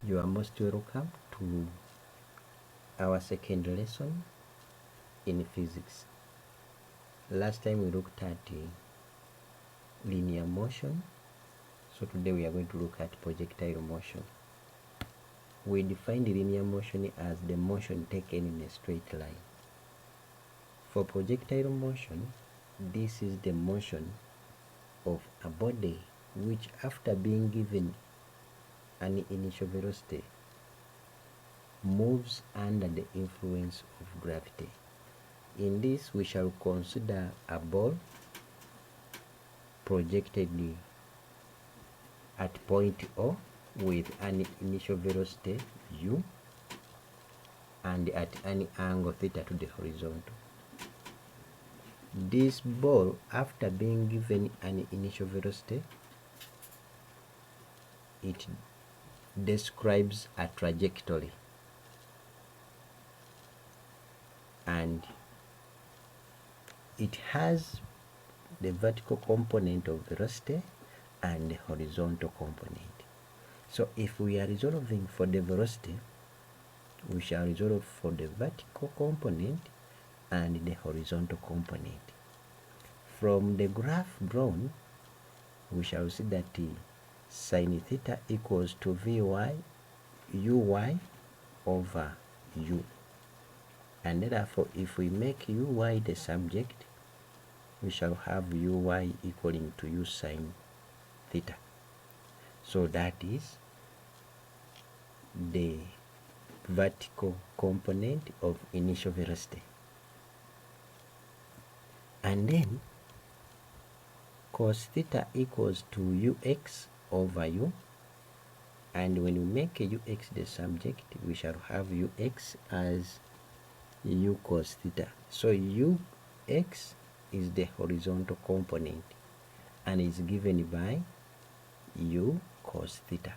You are most welcome to our second lesson in physics. Last time we looked at linear motion, so today we are going to look at projectile motion. We defined linear motion as the motion taken in a straight line. For projectile motion, this is the motion of a body which, after being given an initial velocity, moves under the influence of gravity. In this, we shall consider a ball projected at point O with an initial velocity u and at any angle theta to the horizontal. This ball, after being given an initial velocity, it describes a trajectory, and it has the vertical component of velocity and the horizontal component. So if we are resolving for the velocity, we shall resolve for the vertical component and the horizontal component. From the graph drawn, we shall see that sin theta equals to Vy uy over u, and therefore if we make uy the subject, we shall have uy equaling to u sin theta. So that is the vertical component of initial velocity. And then cos theta equals to ux over u, and when we make ux the subject, we shall have ux as u cos theta. So ux is the horizontal component and is given by u cos theta.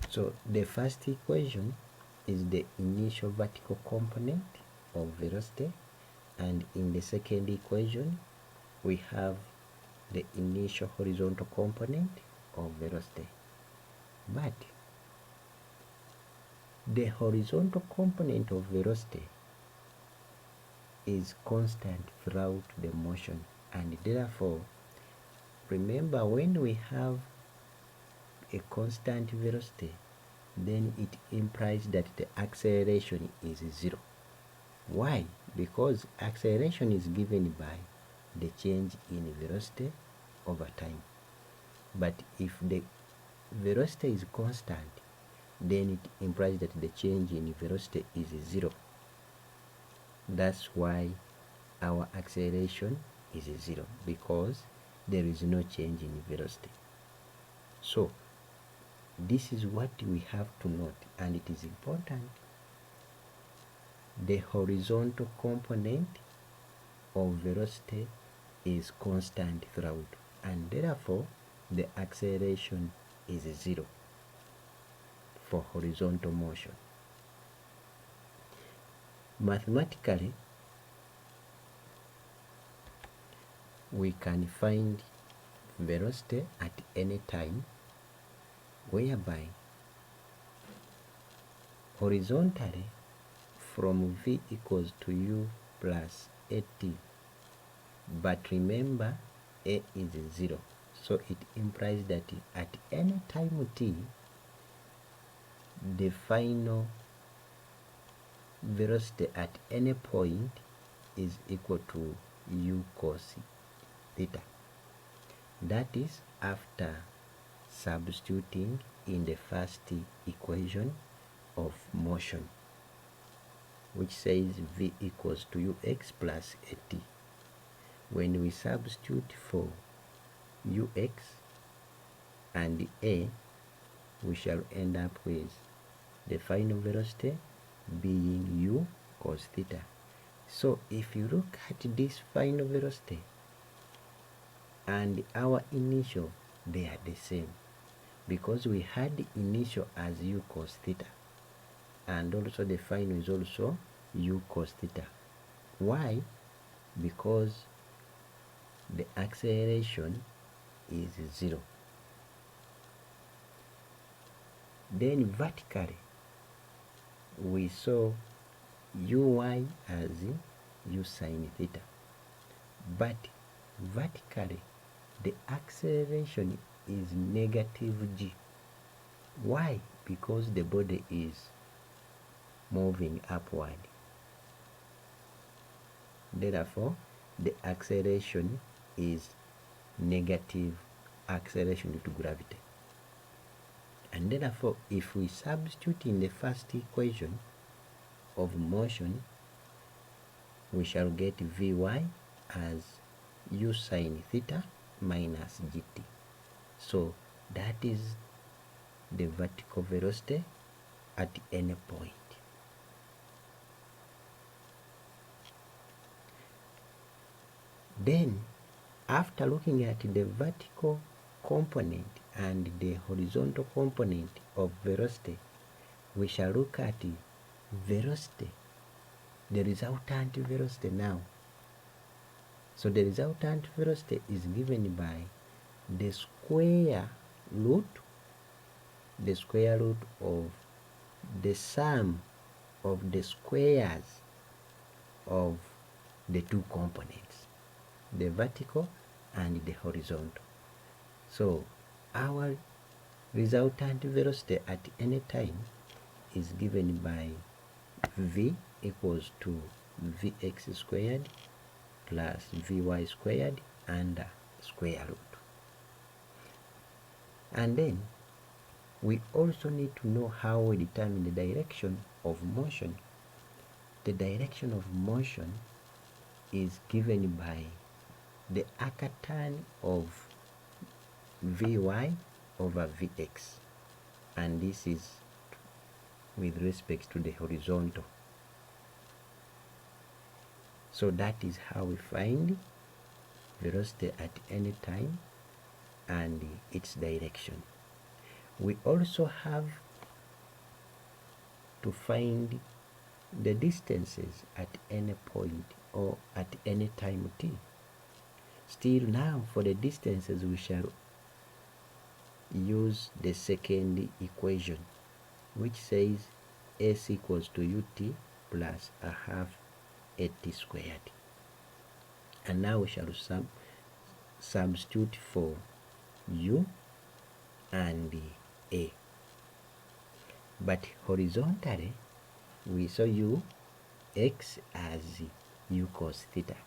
So the first equation is the initial vertical component of velocity, and in the second equation we have the initial horizontal component of velocity. But the horizontal component of velocity is constant throughout the motion, and therefore remember, when we have a constant velocity, then it implies that the acceleration is zero. Why? Because acceleration is given by the change in velocity over time. But if the velocity is constant, then it implies that the change in velocity is zero. That's why our acceleration is zero, because there is no change in velocity. So this is what we have to note, and it is important. The horizontal component of velocity is constant throughout, and therefore the acceleration is zero for horizontal motion. Mathematically, we can find velocity at any time, whereby horizontally from v equals to u plus at, but remember a is zero, so it implies that at any time t, the final velocity at any point is equal to u cos theta. That is after substituting in the first equation of motion, which says v equals to ux plus at. When we substitute for ux and a, we shall end up with the final velocity being u cos theta. So if you look at this final velocity and our initial, they are the same, because we had the initial as u cos theta, and also the final is also u cos theta. Why? Because the acceleration is zero. Then vertically, we saw uy as u sine theta, but vertically the acceleration is negative g. Why? Because the body is moving upward. Therefore, the acceleration is negative acceleration due to gravity. And therefore, if we substitute in the first equation of motion, we shall get Vy as u sine theta minus gt. So that is the vertical velocity at any point. Then, after looking at the vertical component and the horizontal component of velocity, we shall look at velocity, the resultant velocity now. So the resultant velocity is given by the square root of the sum of the squares of the two components, the vertical and the horizontal. So our resultant velocity at any time is given by v equals to vx squared plus vy squared under square root. And then we also need to know how we determine the direction of motion. The direction of motion is given by the arctan of Vy over Vx, and this is with respect to the horizontal. So that is how we find velocity at any time and its direction. We also have to find the distances at any point or at any time t. Still, now for the distances we shall use the second equation, which says s equals to ut plus a half at squared. And now we shall substitute for u and a. But horizontally, we saw u x as u cos theta,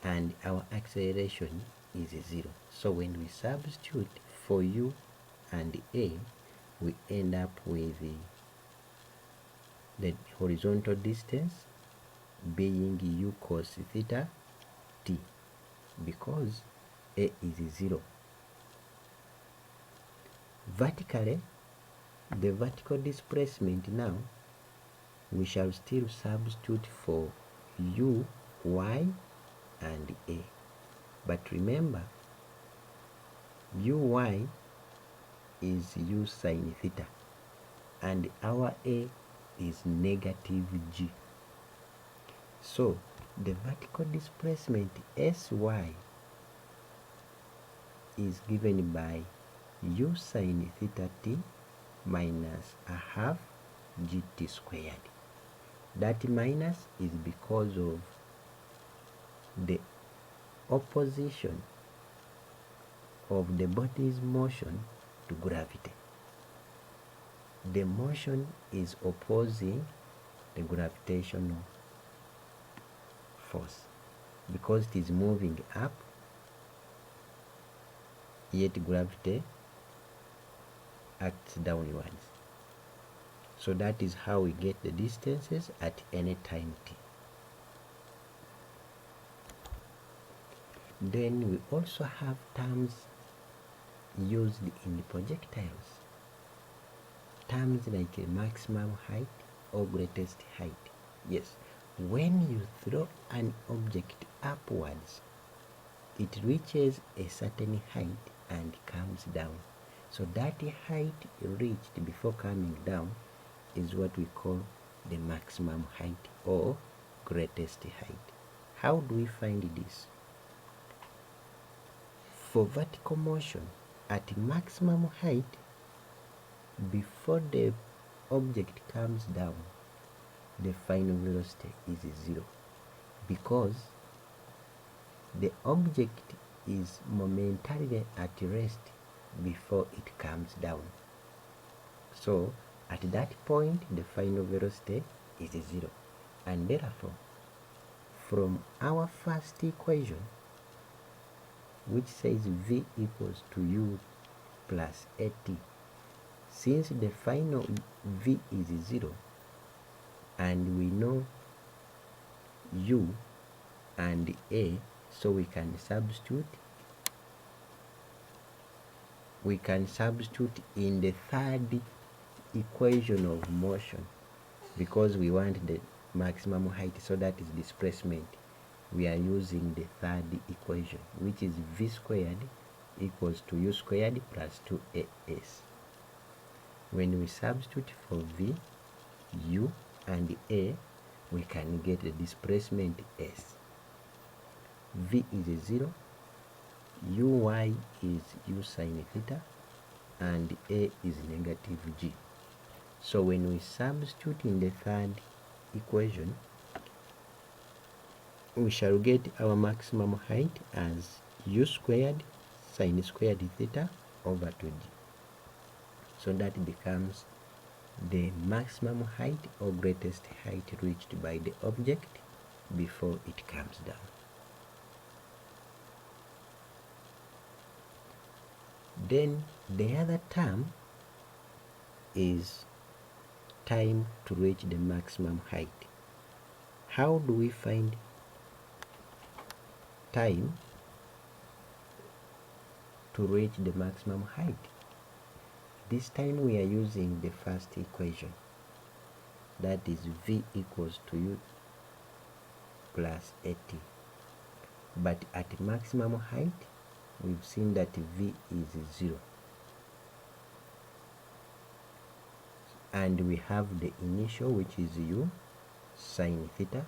and our acceleration is 0. So when we substitute for u and a, we end up with the horizontal distance being u cos theta t, because a is 0. Vertically, the vertical displacement now, we shall still substitute for u, y, and a. But remember, uy is u sine theta, and our a is negative g. So the vertical displacement sy is given by u sine theta t minus a half gt squared. That minus is because of the opposition of the body's motion to gravity. The motion is opposing the gravitational force because it is moving up, yet gravity acts downwards. So that is how we get the distances at any time t. Then we also have terms used in the projectiles. Terms like a maximum height or greatest height. Yes, when you throw an object upwards, it reaches a certain height and comes down. So that height reached before coming down is what we call the maximum height or greatest height. How do we find this? For vertical motion, at maximum height, before the object comes down, the final velocity is 0, because the object is momentarily at rest before it comes down. So at that point the final velocity is 0, and therefore from our first equation, which says v equals to u plus at, since the final v is 0 and we know u and a, so we can substitute in the third equation of motion, because we want the maximum height, so that is displacement. We are using the third equation, which is v squared equals to u squared plus 2as. When we substitute for v, u and a, we can get the displacement s. V is 0, uy is u sine theta, and a is negative g. So when we substitute in the third equation, we shall get our maximum height as u squared sine squared theta over 2g. So that becomes the maximum height or greatest height reached by the object before it comes down. Then the other term is time to reach the maximum height. How do we find time to reach the maximum height? This time we are using the first equation, that is v equals to u plus at. But at maximum height, we've seen that v is 0. And we have the initial, which is u sine theta,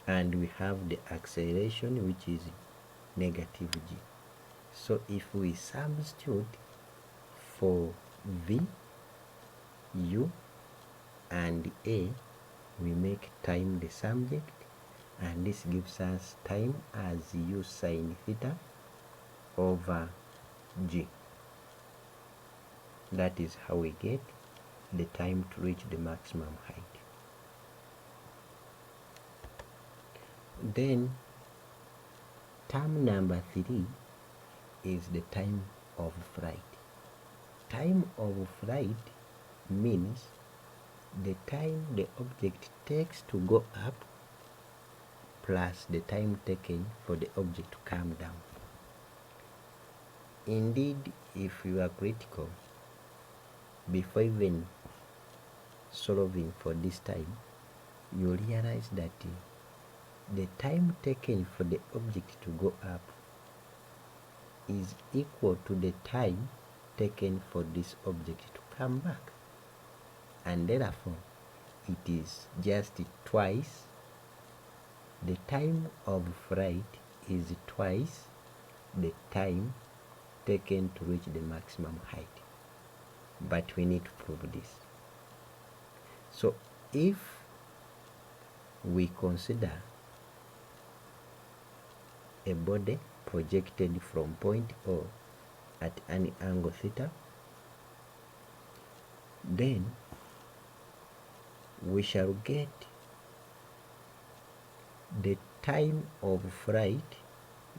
and we have the acceleration, which is negative g. So if we substitute for v, u and a, we make time the subject, and this gives us time as u sine theta over g. That is how we get the time to reach the maximum height. Then term number 3 is the time of flight. Time of flight means the time the object takes to go up plus the time taken for the object to come down. Indeed, if you are critical, before even solving for this time, you realize that the time taken for the object to go up is equal to the time taken for this object to come back, and therefore it is just twice. The time of flight is twice the time taken to reach the maximum height, but we need to prove this. So if we consider a body projected from point O at an angle theta, then we shall get the time of flight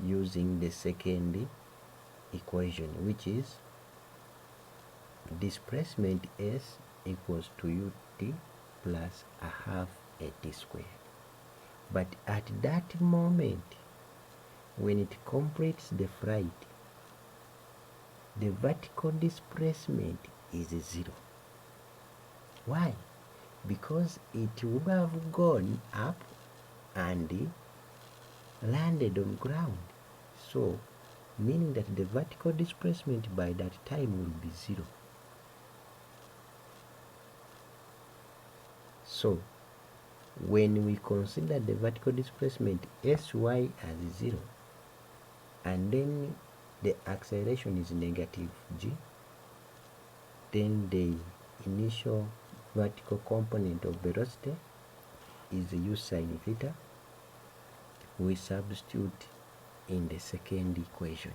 using the second equation, which is displacement s equals to ut plus a half at squared. But at that moment, when it completes the flight, the vertical displacement is 0. Why? Because it would have gone up and landed on ground. So, meaning that the vertical displacement by that time will be 0. So, when we consider the vertical displacement sy as 0, and then the acceleration is negative g, then the initial vertical component of velocity is u sine theta. We substitute in the second equation,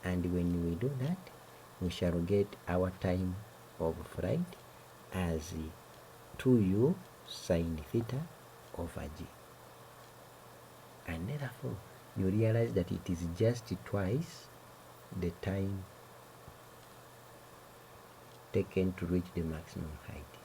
and when we do that, we shall get our time of flight as 2u sine theta over g. And therefore, you realize that it is just twice the time taken to reach the maximum height.